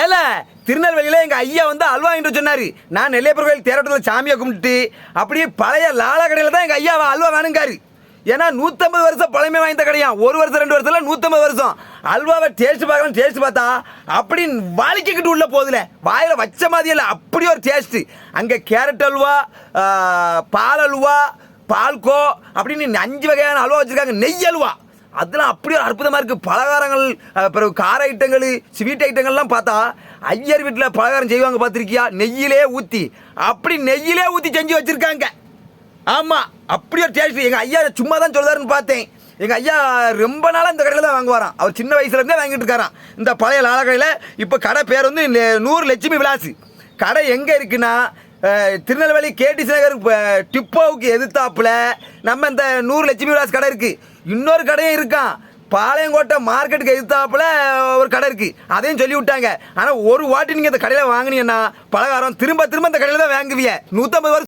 ஏல திருநெல்வேலியில் எங்கள் ஐயா வந்து அல்வா வாங்கிட்டு சொன்னார். நான் நெல்லையப்பர் கோயில் தேரோட்டத்தில் சாமியை கும்பிட்டு அப்படியே பழைய லாலா கடையில் தான் எங்கள் ஐயா அல்வா வேணுங்காரு. ஏன்னா 150 வருஷம் பழமை வாய்ந்த கடையான். 1 வருஷம் 2 வருஷம் இல்லை 150 வருஷம். அல்வாவை டேஸ்ட் பார்க்கலாம். டேஸ்ட் பார்த்தா அப்படி வாலிக்கிட்டு உள்ள போகுதுல, வாயில் வச்ச மாதிரி இல்லை, அப்படி ஒரு டேஸ்ட்டு. அங்கே கேரட் அல்வா, பால் அல்வா, பால்கோ அப்படின்னு 5 வகையான அல்வா வச்சுருக்காங்க. நெய் அல்வா அதெல்லாம் அப்படியே அற்புதமாக இருக்குது. பலகாரங்கள், பிறகு கார ஐட்டங்கள், ஸ்வீட் ஐட்டங்கள்லாம் பார்த்தா ஐயர் வீட்டில் பலகாரம் செய்வாங்க பார்த்துருக்கியா? நெய்யிலே ஊற்றி, அப்படி நெய்யிலே ஊற்றி செஞ்சு வச்சுருக்காங்க. ஆமாம், அப்படி ஒரு டேஸ்ட். எங்கள் ஐயா சும்மா தான் சொல்லுதாருன்னு பார்த்தேன். எங்கள் ஐயா ரொம்ப நாளாக இந்த கடையில் தான் வாங்குவாராம். அவர் சின்ன வயசுலேருந்தே வாங்கிட்டு இருக்காராம் இந்த பழைய லாலா கடையில். இப்போ கடை பேர் வந்து 100 லட்சுமி விலாஸ். கடை எங்கே இருக்குன்னா திருநெல்வேலி கேடிசி நகர் டிப்போவுக்கு எதிர்த்தாப்புல நம்ம இந்த 100 லட்சுமி விலாஸ் கடை இருக்குது. இன்னொரு கடையும் இருக்கான், பாளையங்கோட்டை மார்க்கெட்டுக்கு எதிர்த்தாப்புல ஒரு கடை இருக்குது. அதையும் சொல்லி விட்டாங்க. ஆனால் ஒரு வாட்டி நீங்கள் இந்த கடையில் வாங்கினீங்கன்னா பலகாரம் திரும்ப திரும்ப இந்த கடையில் தான் வாங்குவீங்க. 150 வருஷம்